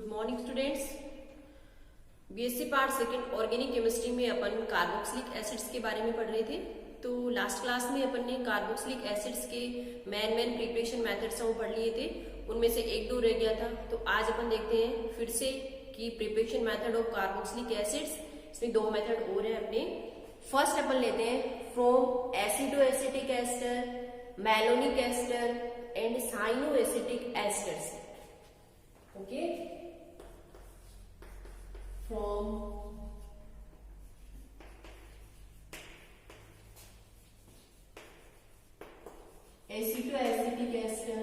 Good morning students. BSc part second organic chemistry में अपन carboxylic acids के बारे में पढ़ रहे थे। तो लास्ट क्लास में अपन ने कार्बोक्सिलिक एसिड्स के मेन प्रिपरेशन मेथड्स वो पढ़ लिए थे, उनमें से एक दो रह गया था। तो आज अपन देखते हैं फिर से कि preparation method of carboxylic acids, इसमें दो मेथड और है अपने। फर्स्ट अपन लेते हैं from acetoacetic ester, malonic ester and cyanoacetic esters. Okay, from acetoacetic ester,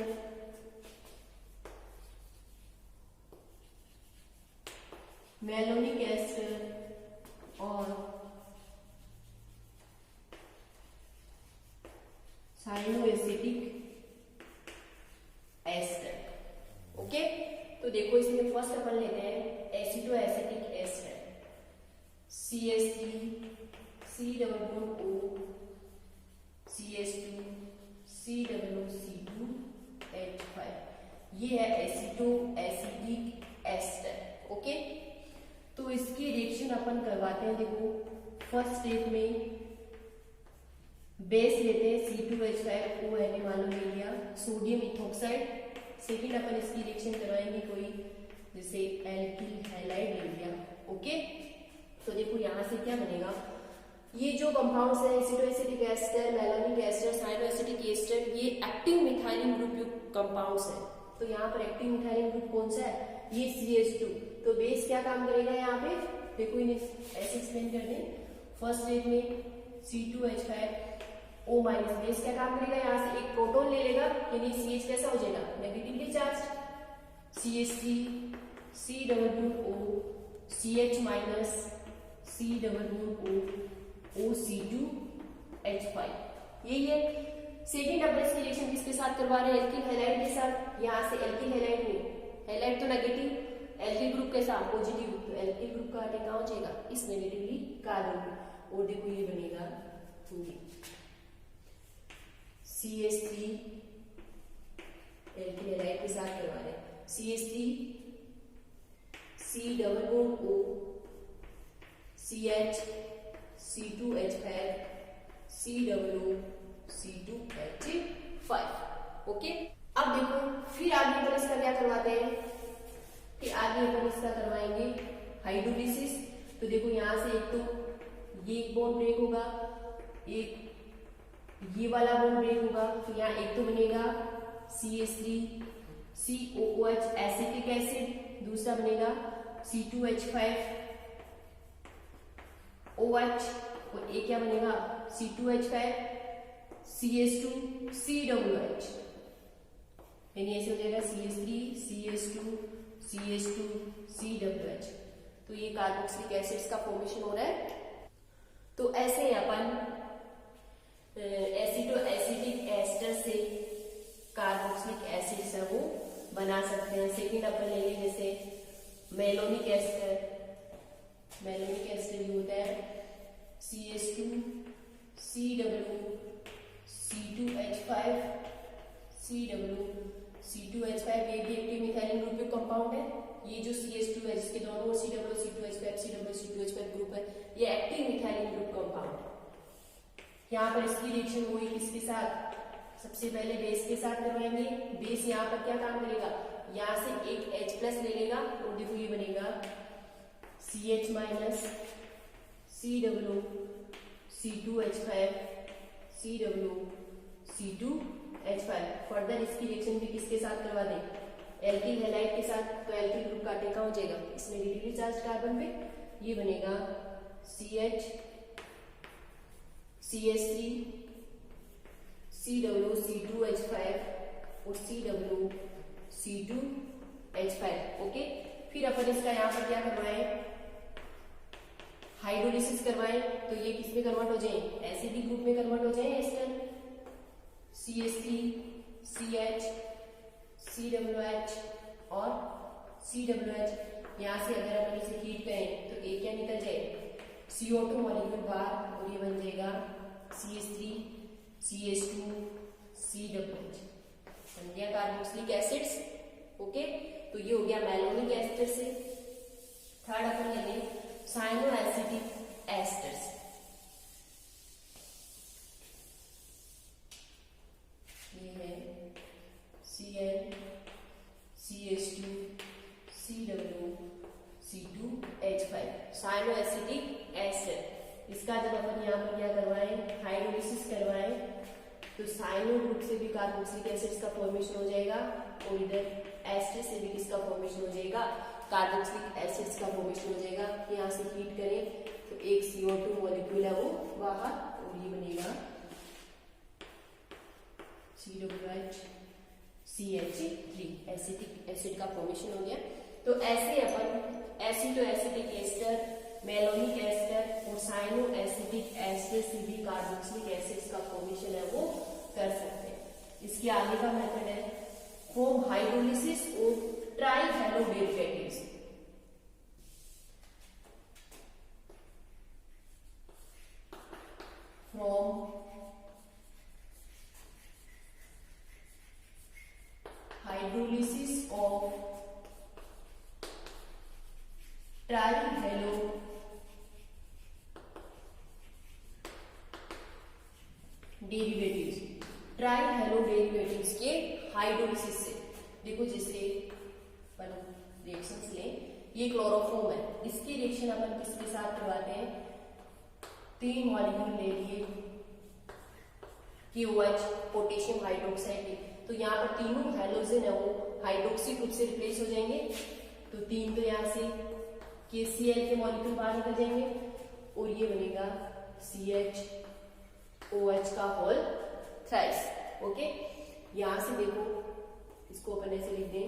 malonic ester और cyanoacetic ester। ओके, तो देखो इसमें फर्स्ट अपन लेते हैं एसिटोएसिटिक ester, CH3 C+O CH2 COO H5, ये है एसिटोएसिटिक एस्टर। ओके, तो इसकी रिएक्शन अपन करवाते हैं। देखो फर्स्ट स्टेप में बेस लेते हैं C2H5O, मान लो ले लिया सोडियम इथोक्साइड। सेकेंड अपन इसकी रिएक्शन करवाएंगे कोई, जैसे एल्किल हैलाइड ले लिया। ओके, तो देखो यहाँ से क्या बनेगा, ये जो कंपाउंड्स है एसिटोएसिटिक एस्टर, मैलोनिक एस्टर, साइनोएसिटिक एस्टर, ये एक्टिव मिथाइलिन ग्रुप युक्त कंपाउंड्स है। तो यहाँ पर एक्टिव मिथाइलिन ग्रुप कौन सा है, ये CH2। तो बेस क्या काम करेगा यहाँ पे, देखो इन्हें ऐसे एक्सप्लेन कर दें। फर्स्ट स्टेप में C2H5O माइनस, बेस क्या काम करेगा, यहाँ से एक प्रोटॉन ले लेगा, यानी CH कैसा हो जाएगा, negatively charge. CH3 C+O CH minus C+O OC2 H5, यही है। सेकेंड अपन इसकी रिएक्शन किसके साथ करवा रहे हैं, एल्किल हैलाइड के साथ। यहाँ से एल्किल हैलाइड में हैलाइड तो नेगेटिव, एल्किल ग्रुप के साथ पॉजिटिव, तो एल्किल ग्रुप का अटैक हो जाएगा इस नेगेटिवली कार्बन में। और देखो ये बनेगा CH3 एल्किल हैलाइड के साथ करवा रहे हैं, CH3 C+O CH C2H5 COO C2H5। Okay, अब देखो फिर आगे अपन इसका क्या करवाते हैं कि आगे अपन इसका करवाएंगे हाइड्रोलिसिस। तो देखो यहाँ से एक तो ये बॉन्ड ब्रेक होगा, एक ये वाला बॉन्ड ब्रेक होगा। तो यहाँ एक तो बनेगा CH3 COOH एसिटिक एसिड, दूसरा बनेगा C2H5OH, और एक क्या बनेगा C2H5 CH2 COOH, यानी ऐसे हो जाएगा CH3 CH2 COOH। तो ये कार्बोक्सिलिक एसिड्स का फॉर्मेशन हो रहा है। तो ऐसे अपन एसिटोएसिटिक एस्टर से कार्बोक्सिलिक एसिड्स है वो बना सकते हैं। सेकेंड अपन लेंगे जैसे मैलोनिक एस्टर। मैलोनिक एस्टर भी होता है CH2 COO C2H5 COO C2H5, ये भी एक्टिव मिथाइलिन ग्रुप के कंपाउंड है। ये जो CH2 है जिसके दोनों ओर COO C2H5 COO C2H5 group है, ये एक्टिव मिथाइलिन ग्रुप कंपाउंड है। यहाँ पर इसकी रिएक्शन हुई किसके साथ, सबसे पहले बेस के साथ करवाएंगे। बेस यहाँ पर क्या काम करेगा, यहाँ से एक H+ ले लेगा, और देखो ये बनेगा CH minus COO C2H5 COO C2H5। Further इसकी रिएक्शन भी किसके साथ करवा दें, एल्किल हैलाइड के साथ। तो एल्किल ग्रुप का अटैक हो जाएगा इस नेगेटिवली चार्ज कार्बन पे, ये बनेगा CH3 COO C2H5 और COO C2H5। ओके, फिर अपन इसका यहाँ पर क्या करवाएं, हाइड्रोलिसिस करवाएं। तो ये किसमें कन्वर्ट हो जाए, एसिडिक ग्रुप में कन्वर्ट हो जाए एस्टर। CH3 CH COOH और COOH, यहाँ से अगर अपन इसे हीट करें तो एक क्या निकल जाए, CO2 मॉलिक्यूल बाहर, और ये बन जाएगा CH3 CH2 COOH। बन गया कार्बोक्सिलिक एसिड्स। ओके, तो ये हो गया मैलोनिक एस्टर से। थर्ड अपन ले लें साइनो एसिटिक एस्टर से। ये है Cl CH2 CW C2H5 cyano acetic ester. इसका जब अपन यहाँ पर क्या करवाएं, हाइड्रोलिसिस करवाएं, तो साइनो ग्रुप से भी कार्बोक्सिलिक एसिड्स का फॉर्मेशन हो जाएगा और इधर एस्टर से भी किसका फॉर्मेशन हो जाएगा, कार्बोक्सिलिक एसिड्स का फॉर्मेशन हो जाएगा। यहाँ से हीट करें तो एक CO2 मॉलिक्यूल है वो बाहर और ये बनेगा COH3 एसिटिक एसिड का फॉर्मेशन हो गया। तो ऐसे अपन एसिडो एसिटिक एस्टर, मेलोनिक एस्टर और साइनो एसिटिक एस्टर से भी कार्बोक्सिलिक एसिड्स का फॉर्मेशन है वो कर सकते हैं। इसके आगे का मेथड है फॉर्म हाइड्रोलिसिस और trihalo derivatives. From hydrolysis of trihalo derivatives, trihalo derivatives के हाइड्रोलिसिस से। देखो जैसे अपन रिएक्शंस लें, ये क्लोरोफॉर्म है, इसकी रिएक्शन अपन किसके साथ करवाते हैं, 3 मॉलिक्यूल ले लिए KOH पोटेशियम हाइड्रोक्साइड। तो यहाँ पर तीनों हैलोजन है वो हाइड्रोक्सी ग्रुप से रिप्लेस हो जाएंगे। तो 3 तो यहाँ से KCl के मॉलिक्यूल बाहर निकल जाएंगे और ये बनेगा CHOH का होल थ्राइस। ओके, यहां से देखो इसको अपन ऐसे लिख दें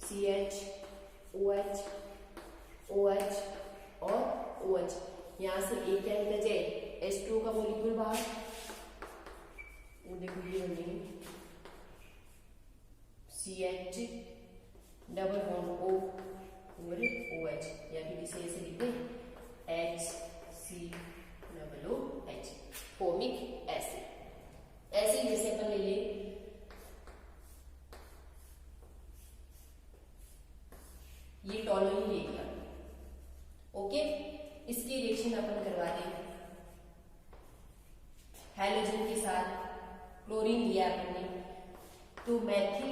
CHOH OH और OH। यहां से एक क्या निकल जाए, H2O का मॉलिक्यूल बाहर, देखो ये बनेगी CH डबल बॉन्ड O और OH, या फिर इसे ऐसे लिख दें HCOOH फॉर्मिक एसिड। ऐसे ही जैसे अपन ले लें ये टॉलुइन ले लिया। ओके, इसकी रिएक्शन अपन करवा दें हैलोजन के साथ, क्लोरीन लिया आपने तो मैथिल,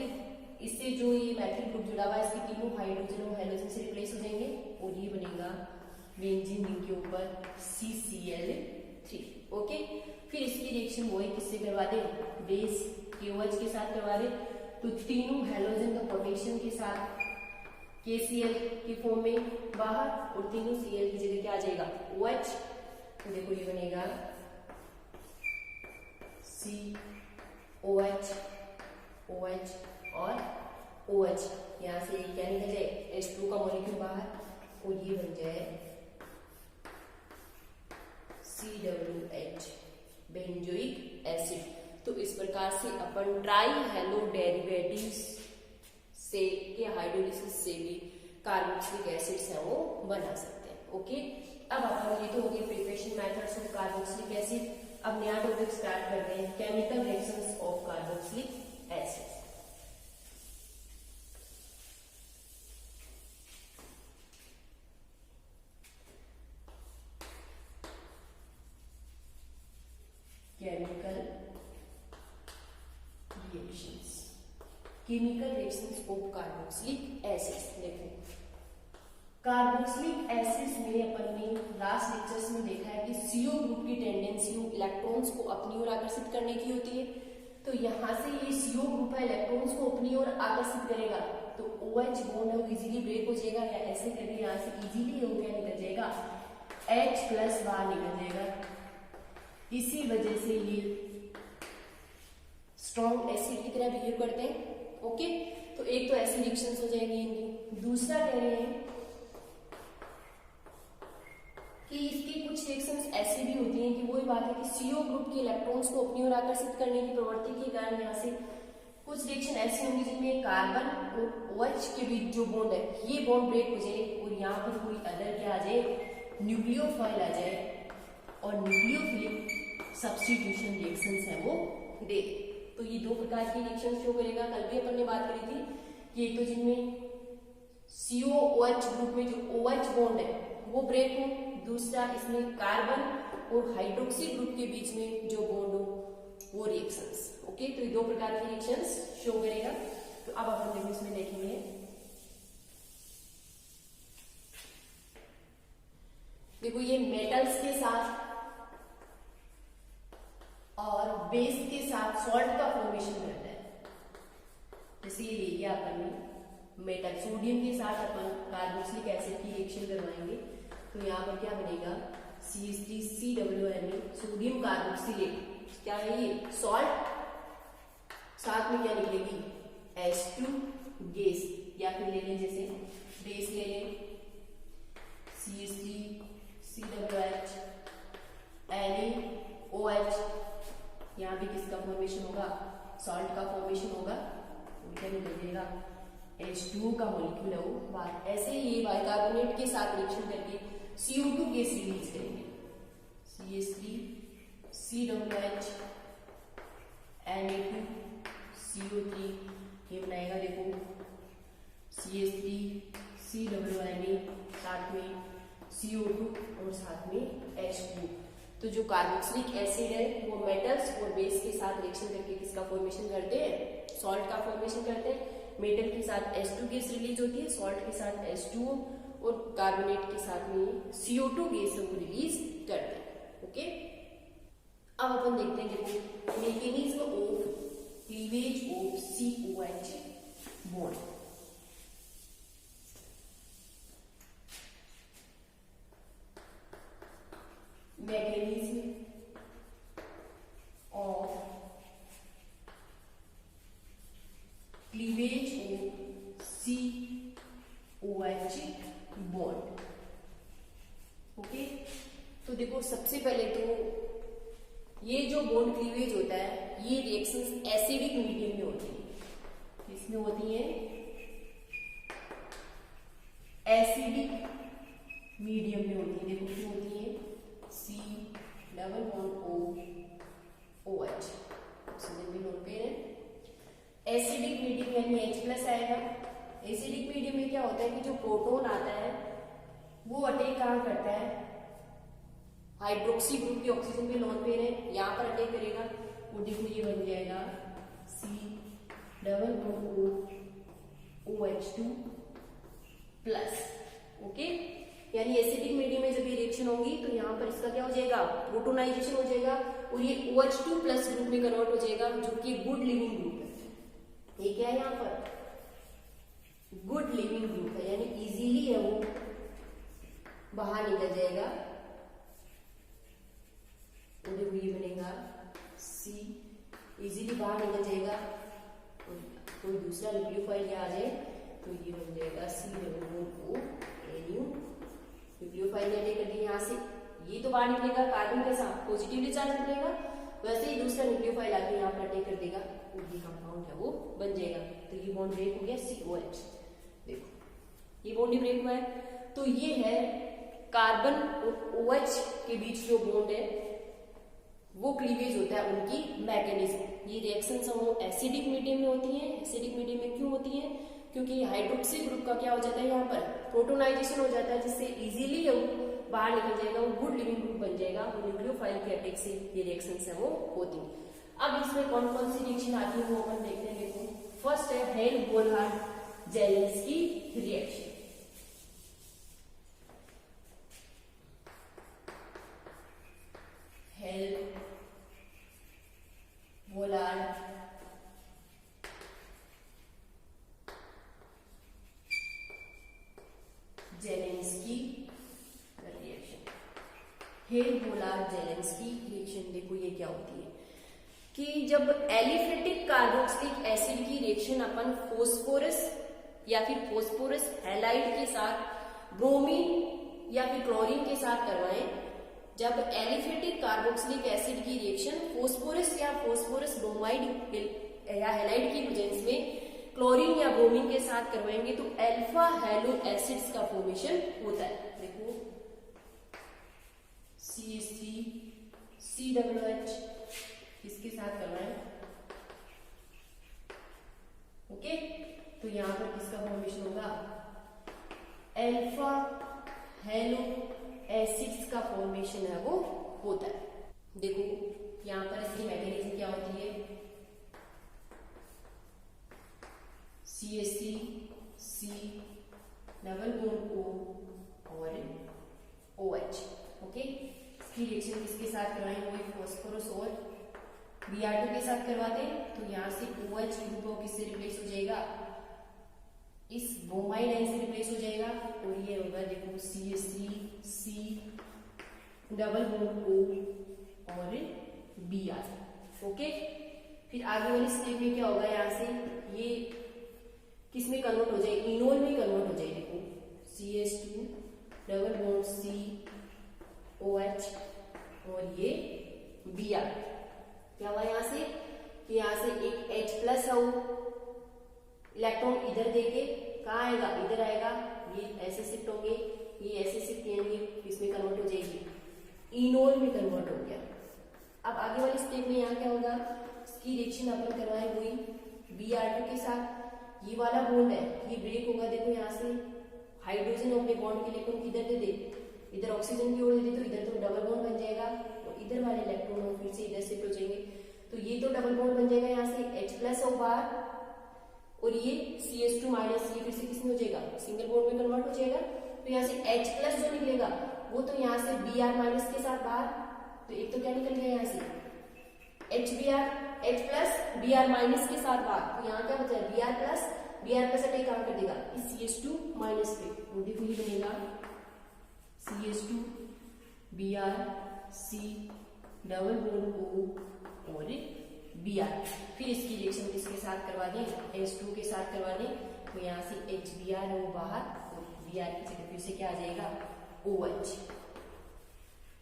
इससे जो ये मैथिल ग्रुप जुड़ा हुआ है इसके तीनों हाइड्रोजन और हैलोजन से रिप्लेस हो जाएंगे और ये बनेगा बेंजीन रिंग के ऊपर CCl3। ओके, फिर इसकी रिएक्शन वो है किससे करवा दे, बेस KOH के साथ करवा दे। तो तीनों हैलोजन का पोटेशियम के साथ KCl की फॉर्म में बाहर और तीनों Cl की जगह क्या आ जाएगा, OH। तो देखो ये बनेगा COH OH और OH। यहाँ से क्या निकल जाए, H2 का मॉलिक्यूल बाहर और ये बन जाए COOH बेंजोइक एसिड। तो इस प्रकार से अपन ट्राइहैलो डेरिवेटिव्स से के हाइड्रोलिसिस से भी कार्बोक्सिलिक एसिड्स है वो बना सकते हैं। ओके, अब अपन ये तो हो गए preparation methods of carboxylic acid. अब नया टॉपिक स्टार्ट करते हैं, chemical reactions of carboxylic acid. Chemical reactions of carboxylic acids. देखो कार्बोक्सिलिक एसिड्स में अपन ने लास्ट लेक्चर्स में देखा है कि CO ग्रुप की टेंडेंसी इलेक्ट्रॉन्स को अपनी ओर आकर्षित करने की होती है। तो यहाँ से ये CO ग्रुप है इलेक्ट्रॉन्स को अपनी ओर आकर्षित करेगा तो OH बॉन्ड है वो इजीली ब्रेक हो जाएगा, या ऐसे करके यहाँ से इजीली हो क्या निकल जाएगा, H+ बाहर निकल जाएगा। इसी वजह से ये स्ट्रॉन्ग एसिड की तरह बिहेव करते हैं। ओके, तो एक तो ऐसी रिएक्शंस हो जाएगी इनकी। दूसरा कह रहे हैं कि इसकी कुछ रिएक्शंस ऐसी भी होती हैं कि वही बात है कि CO ग्रुप के इलेक्ट्रॉन्स को अपनी ओर आकर्षित करने की प्रवृत्ति के कारण यहाँ से कुछ रिएक्शन ऐसी होंगी जिनमें कार्बन और OH के बीच जो बॉन्ड है ये बॉन्ड ब्रेक हो जाए और यहाँ पर कोई अदर क्या आ जाए, न्यूक्लियोफाइल आ जाए और न्यूक्लियोफिलिक सब्स्टिट्यूशन रिएक्शंस है वो दे। तो ये दो प्रकार की रिएक्शन शो करेगा। कल भी अपन ने बात करी थी कि एक तो जिनमें COOH ग्रुप में जो OH बॉन्ड है वो ब्रेक हो, दूसरा इसमें कार्बन और हाइड्रोक्सी ग्रुप के बीच में जो बॉन्ड हो वो रिएक्शंस। ओके, तो ये दो प्रकार की रिएक्शंस शो करेगा। तो अब अपन देखो इसमें देखेंगे, देखो ये मेटल्स के साथ और बेस के साथ सॉल्ट का फॉर्मेशन करता है। जैसे ये लिया अपन ने मेटल, सोडियम के साथ अपन कार्बोक्सिलिक एसिड की रिएक्शन करवाएंगे, तो यहाँ पर क्या बनेगा CH3COONA, सोडियम कार्बोक्सिलेट। क्या है ये? सॉल्ट, साथ में क्या निकलेगी H2 गैस, या फिर ले लें जैसे बेस ले लें CH3COOH NaOH, यहाँ भी किसका फॉर्मेशन होगा? सॉल्ट का फॉर्मेशन होगा। तो क्या निकलेगा H2O का मॉलिक्यूल है वो बाहर। ऐसे ही ये बाइकार्बोनेट के साथ रिएक्शन करके CO2 गैस रिलीज करेंगे, CH3COOH Na2CO3, ये बनाएगा देखो CH3COONA, साथ में CO2 और साथ में H2। तो जो कार्बोक्सिलिक एसिड है वो मेटल्स और बेस के साथ रिएक्शन करके किसका फॉर्मेशन करते हैं? सॉल्ट का फॉर्मेशन करते हैं। मेटल के साथ H2 गैस रिलीज होती है, सॉल्ट के साथ H2O और कार्बोनेट के साथ में CO2 गैस वो रिलीज करते हैं। ओके, अब अपन देखते हैं देखो mechanism of cleavage of COH bond. mechanism of cleavage of COH bond। Okay, तो देखो सबसे पहले तो ये जो बॉन्ड क्लीवेज होता है ये रिएक्शंस एसिडिक मीडियम में होती है। इसमें होती है एसिडिक मीडियम में होती है। देखो क्या होती है C double bond O OH, oxygen भी नोट पे है। एसिडिक मीडियम यानी H+ आएगा। एसिडिक मीडियम में क्या होता है कि जो प्रोटॉन आता है वो अटैक कहाँ करता है? हाइड्रोक्सी ग्रुप की ऑक्सीजन भी नोट पे है, यहाँ पर अटैक करेगा। वो देखो ये बन जाएगा C double bond O OH2 plus. Okay, यानी एसिडिक मीडियम में जब ये रिएक्शन होगी तो यहाँ पर इसका क्या हो जाएगा? प्रोटोनाइजेशन हो जाएगा और ये OH2 प्लस ग्रुप में कन्वर्ट हो जाएगा, जो कि गुड लिविंग ग्रुप है। ये क्या है? यहाँ पर गुड लिविंग ग्रुप है, यानी इजीली है वो बाहर निकल जाएगा। तो देखो ये बनेगा C, इजीली बाहर निकल जाएगा। कोई दूसरा न्यूक्लियोफाइल आ जाए तो ये बन जाएगा C double bond O NU। Nucleophile ने अटैक कर दिया यहाँ से, ये तो बाहर निकलेगा, कार्बन के साथ पॉजिटिवली चार्ज निकलेगा, वैसे ही दूसरा न्यूक्लियोफाइल आके यहाँ पर अटैक कर देगा, तो ये कंपाउंड है वो बन जाएगा। तो ये बॉन्ड ब्रेक हो गया COH। देखो ये बॉन्ड ब्रेक हुआ है। तो ये है कार्बन और OH के बीच जो बॉन्ड है वो क्लीवेज होता है उनकी मैकेनिज्म। ये रिएक्शंस वो एसिडिक मीडियम में होती हैं। एसिडिक मीडियम में क्यों होती है? क्योंकि हाइड्रोक्सी ग्रुप का क्या हो जाता है? यहाँ पर प्रोटोनाइजेशन हो जाता है, जिससे इजीली वो बाहर निकल जाएगा, वो गुड लिविंग ग्रुप बन जाएगा। वो न्यूक्लियोफाइल के अटैक से ये रिएक्शंस है वो होती हैं। अब इसमें कौन कौन सी रिएक्शन आती है वो अपन देखते हैं। देखो फर्स्ट है hello-Volhard-Zelensky reaction. Hello-Volhard Zelensky reaction. Hello-Volhard-Zelensky reaction देखो ये क्या होती है कि जब एलिफेटिक कार्बोक्सिलिक एसिड की रिएक्शन अपन फोस्फोरस या फिर फोस्फोरस हैलाइड के साथ ब्रोमीन या फिर क्लोरीन के साथ करवाएं, जब एलिफेटिक कार्बोक्सिलिक एसिड की रिएक्शन फोस्फोरस या फोस्फोरस ब्रोमाइड या हैलाइड की प्रेजेंस में क्लोरीन या ब्रोमीन के साथ करवाएंगे तो अल्फा हैलो एसिड्स का फॉर्मेशन होता है। देखो CH3COOH इसके साथ करवाएं। ओके, तो यहाँ पर किसका फॉर्मेशन होगा, अल्फा हेलो एसिड्स का फॉर्मेशन है वो होता है। देखो यहाँ पर इसकी मैकेनिज्म क्या होती है, CH3C डबल बॉन्ड O और OH। ओके, इसकी रिएक्शन किसके साथ करवाएंगे, वही फॉस्फोरस और Br2 के साथ करवाते हैं। तो यहाँ से OH ग्रुप किससे रिप्लेस हो जाएगा, इस ब्रोमाइड आयन से रिप्लेस हो जाएगा और ये होगा देखो CH3C डबल बॉन्ड O और Br। ओके, फिर आगे वाली स्टेप में क्या होगा, यहाँ से ये किस में कन्वर्ट हो जाएगी, इनोल में कन्वर्ट हो जाएगी। देखो CH2 double bond C OH और ये Br। क्या हुआ यहाँ से कि यहाँ से एक H प्लस है वो इलेक्ट्रॉन इधर देके कहाँ आएगा, इधर आएगा, ये ऐसे शिफ्ट होंगे, ये ऐसे शिफ्ट होंगे, इसमें कन्वर्ट हो जाएगी, इनोल में कन्वर्ट हो गया। अब आगे वाले स्टेप में यहाँ क्या होगा, इसकी रिएक्शन अपन करवाए हुई Br2 के साथ, ये वाला बॉन्ड है ये ब्रेक होगा। देखो यहाँ से हाइड्रोजन अपने बॉन्ड के इलेक्ट्रॉन किधर दे दे, इधर ऑक्सीजन की ओर दे दे, तो इधर तो डबल बॉन्ड बन जाएगा और इधर वाले इलेक्ट्रॉन फिर से इधर शिफ्ट हो जाएंगे, तो ये तो डबल बॉन्ड बन जाएगा, यहाँ से H प्लस हो बाहर और ये CH2 माइनस, ये फिर से किसमें हो जाएगा, सिंगल बॉन्ड में कन्वर्ट हो जाएगा। तो यहाँ से H प्लस जो निकलेगा वो तो यहाँ से Br माइनस के साथ बाहर, तो एक तो क्या निकल गया यहाँ से H प्लस Br माइनस के साथ बाहर, तो यहाँ क्या बचा है Br प्लस अटैक काम कर देगा इस CH2 माइनस पे, तो देखो ये बनेगा CH2 Br C double bond O और Br। फिर इसकी रिएक्शन किसके साथ करवा दें, H2 के साथ करवा दें, तो यहाँ से HBr है वो बाहर और Br की जगह फिर से क्या आ जाएगा OH,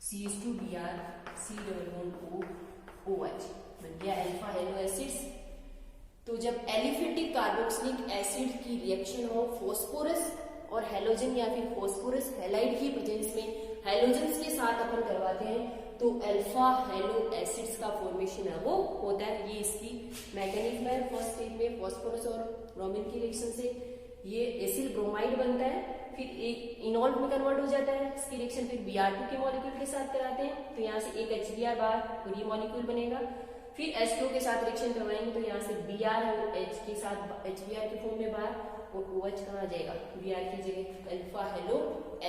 CH2 Br C double bond O OH बन गया अल्फा हेलो एसिड्स। तो जब एलिफेटिक कार्बोक्सिलिक एसिड की रिएक्शन हो फॉस्फोरस और हेलोजन या फिर फॉस्फोरस हैलाइड की प्रेजेंस में हेलोजन्स के साथ अपन करवाते हैं तो अल्फा हेलो एसिड्स का फॉर्मेशन है वो होता है। ये इसकी मैकेनिज्म है। फर्स्ट स्टेज में फॉस्फोरस और ब्रोमीन की रिएक्शन से ये एसिल ब्रोमाइड बनता है, फिर एक इनॉल में कन्वर्ट हो जाता है। इसकी रिएक्शन फिर Br2 के मॉलिक्यूल के साथ कराते हैं तो यहाँ से एक HBr बाहर और ये मॉलिक्यूल बनेगा। फिर H2 के साथ रिएक्शन करवाएंगे तो यहाँ से Br और H के साथ HBr के फॉर्म में बाहर और OH कहाँ आ जाएगा Br की जगह अल्फा हेलो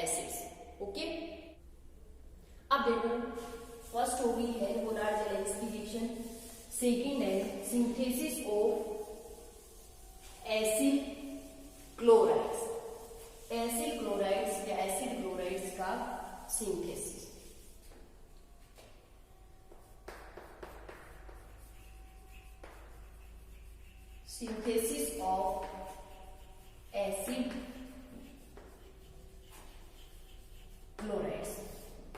एसिड्स। ओके, अब देखो फर्स्ट हो गई है पोलर जैलेंस की रिएक्शन, सेकेंड है synthesis of acid chlorides, acid chlorides या एसिड क्लोराइड्स का synthesis. Synthesis of acid chlorides.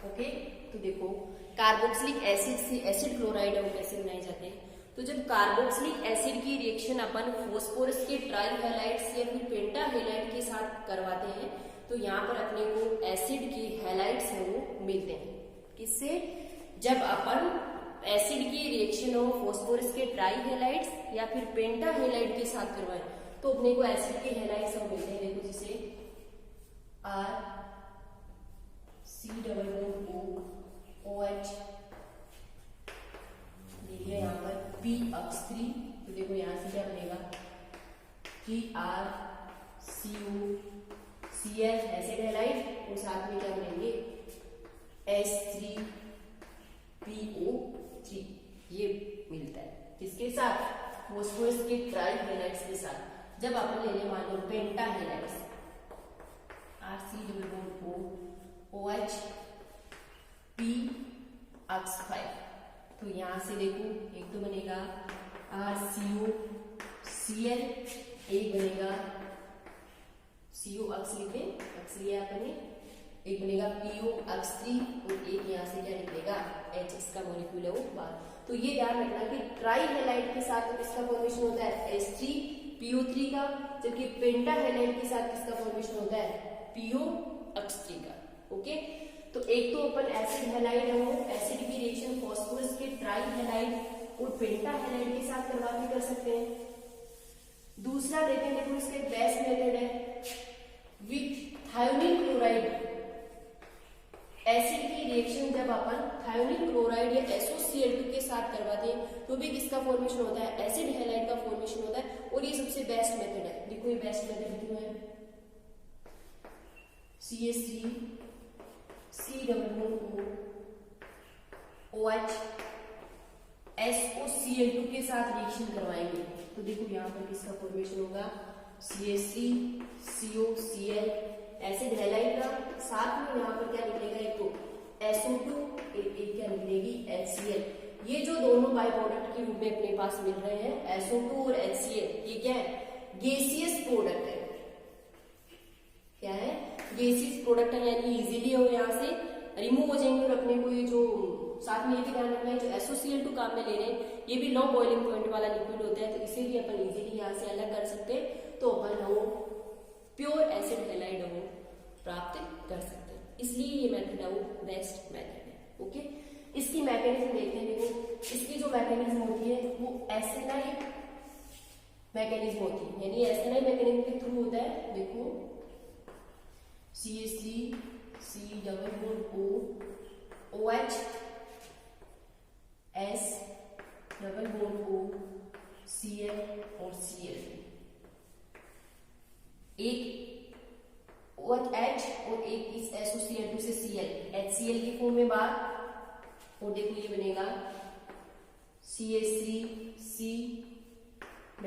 Okay, तो देखो कार्बोक्सिलिक एसिड से एसिड क्लोराइड और कैसे बनाए जाते हैं। तो जब कार्बोक्सिलिक एसिड की रिएक्शन अपन फॉस्फोरस के ट्राई हैलाइड्स या फिर पेंटा हैलाइड के साथ करवाते हैं तो यहाँ पर अपने को एसिड की हैलाइड्स है वो मिलते हैं। किससे, जब अपन एसिड की रिएक्शन हो फॉस्फोरस के ट्राई हैलाइड्स या फिर पेंटा हैलाइड के साथ करवाएं तो अपने को एसिड के हैलाइड्स हम मिलते हैं। देखो जैसे C डबल बॉन्ड OH, देखिए यहाँ पर P अक्ष 3, तो देखो यहाँ से क्या बनेगा CrCOCl एसिड हैलाइड और साथ में क्या बनेंगे H3PO3, ये मिलता है किसके साथ फॉस्फोरस के ट्राई हैलाइड्स के साथ। जब अपन ले लें मान लो penta halides RC double bond OH P अक्ष 5, तो यहां से देखो एक तो बनेगा RCOCl, एक बनेगा CO अक्ष लिखे अक्ष लिया आपने, एक बनेगा PO अक्ष 3 और एक यहाँ से क्या निकलेगा H, इसका मॉलिक्यूल है वो बाहर। तो ये ध्यान रखना कि ट्राई हैलाइड के साथ तो किसका फॉर्मेशन होता है H3PO3 का, जबकि पेंटा हैलाइड के साथ किसका फॉर्मेशन होता है PO अक्ष 3 का। ओके, तो एक तो अपन एसिड हैलाइड है वो एसिड की रिएक्शन फॉस्फोरस के ट्राई हैलाइड और पेंटा हैलाइड के साथ करवा के कर सकते हैं। दूसरा देखते हैं, देखो इसका बेस्ट मेथड है विथ थायोनिल क्लोराइड एसिड की रिएक्शन जब अपन थायोनिल क्लोराइड या SOCl2 के साथ करवाते हैं तो भी किसका फॉर्मेशन होता है, एसिड हैलाइड का फॉर्मेशन होता है। और ये सबसे बेस्ट मेथड है, देखो ये बेस्ट मेथड क्यों है, CH3 COOH SOCl2 के साथ रिएक्शन करवाएंगे तो देखो यहाँ पर किसका फॉर्मेशन होगा, CH3COCl एसिड हैलाइड का, साथ में यहाँ पर क्या निकलेगा, एक तो SO2 एक क्या निकलेगी HCl। ये जो दोनों बाय प्रोडक्ट के रूप में अपने पास मिल रहे हैं SO2 और HCl, ये क्या है, गैसियस प्रोडक्ट है। क्या है, गैसियस प्रोडक्ट है, यानी इजीली हो यहाँ से रिमूव हो जाएंगे। और अपने को ये जो साथ में ये भी ध्यान रखना है, जो SOCl2 काम में ले रहे हैं ये भी लो बॉइलिंग पॉइंट वाला लिक्विड होता है, तो इसे भी अपन इजीली यहाँ से अलग कर सकते हैं। तो अपन वो प्योर एसिड हैलाइड वो प्राप्त कर सकते हैं, इसलिए ये मेथड है वो बेस्ट मेथड है। ओके, इसकी मैकेनिज्म देखते हैं। देखो इसकी जो मैकेनिज्म होती है वो एसएनआई मैकेनिज्म होती है, यानी एसएनआई मैकेनिज्म के थ्रू होता है। देखो CH3 COOH S Cl और Cl, एक OH और एक इस SOCl2 से Cl HCl की फॉर्म में बाहर, और देखो ये बनेगा CH3 C O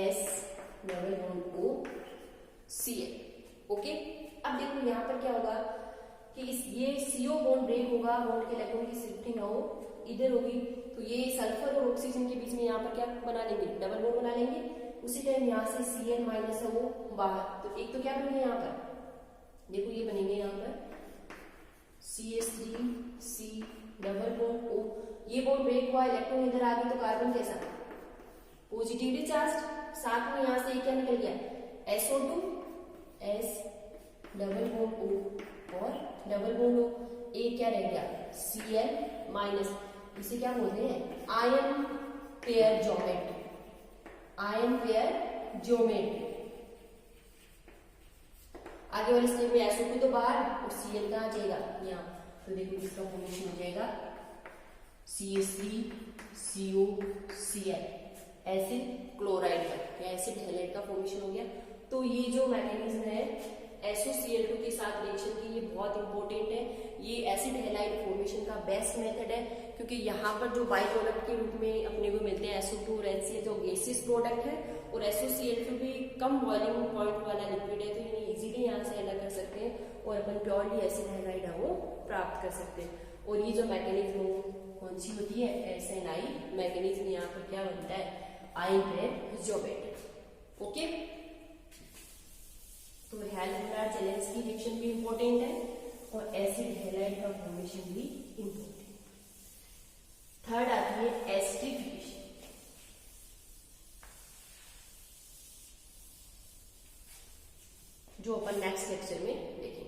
S O Cl। Okay, अब देखो यहाँ पर क्या होगा कि ये CO बॉन्ड ब्रेक होगा, बॉन्ड के इलेक्ट्रॉन की शिफ्टिंग हो इधर होगी, तो ये सल्फर और ऑक्सीजन के बीच में यहाँ पर क्या बना लेंगे, डबल बॉन्ड बना लेंगे। उसी टाइम यहाँ से Cl माइनस है वो बाहर, तो एक तो क्या बनेंगे यहाँ पर, देखो ये बनेंगे यहाँ पर CH3 C O, ये बॉन्ड ब्रेक हुआ, इलेक्ट्रॉन इधर आ गई, तो कार्बन कैसा पॉजिटिवली चार्ज, साथ में यहाँ से क्या निकल गया SO2 S O और डबल बॉन्ड O, एक क्या रह गया Cl माइनस, इसे क्या बोलते हैं ion pair geometry, ion pair geometry. आगे वाले स्टेप में SO2 तो बाहर और Cl कहाँ आ जाएगा यहाँ, तो देखो इसका फॉर्मेशन हो जाएगा CH3 COCl एसिड क्लोराइड का या एसिड हैलाइड का फॉर्मेशन हो गया। तो ये जो मैकेनिज्म है SOCl2 के साथ रिएक्शन की, ये बहुत इंपॉर्टेंट है, ये एसिड हैलाइड फॉर्मेशन का बेस्ट मेथड है, क्योंकि यहाँ पर जो बाई प्रोडक्ट के रूप में अपने को मिलते हैं SO2 और HCl जो गैसियस प्रोडक्ट है, और SOCl2 भी कम बॉइलिंग पॉइंट वाला लिक्विड है, तो ये इजीली यहाँ से अलग कर सकते हैं और अपन प्योरली एसिड हैलाइड है वो प्राप्त कर सकते हैं। और ये जो मैकेनिज्म कौन सी होती है, एसएनआई मैकेनिज्म, यहाँ पर क्या बनता है आयन पेयर ज्योमेट्री। ओके, तो हैलाइड चैलेंज की रिएक्शन भी इंपॉर्टेंट है और एसिड हैलाइड का फॉर्मेशन भी इंपॉर्टेंट। थर्ड आती है एस्टरीफिकेशन, जो अपन नेक्स्ट लेक्चर में देखेंगे।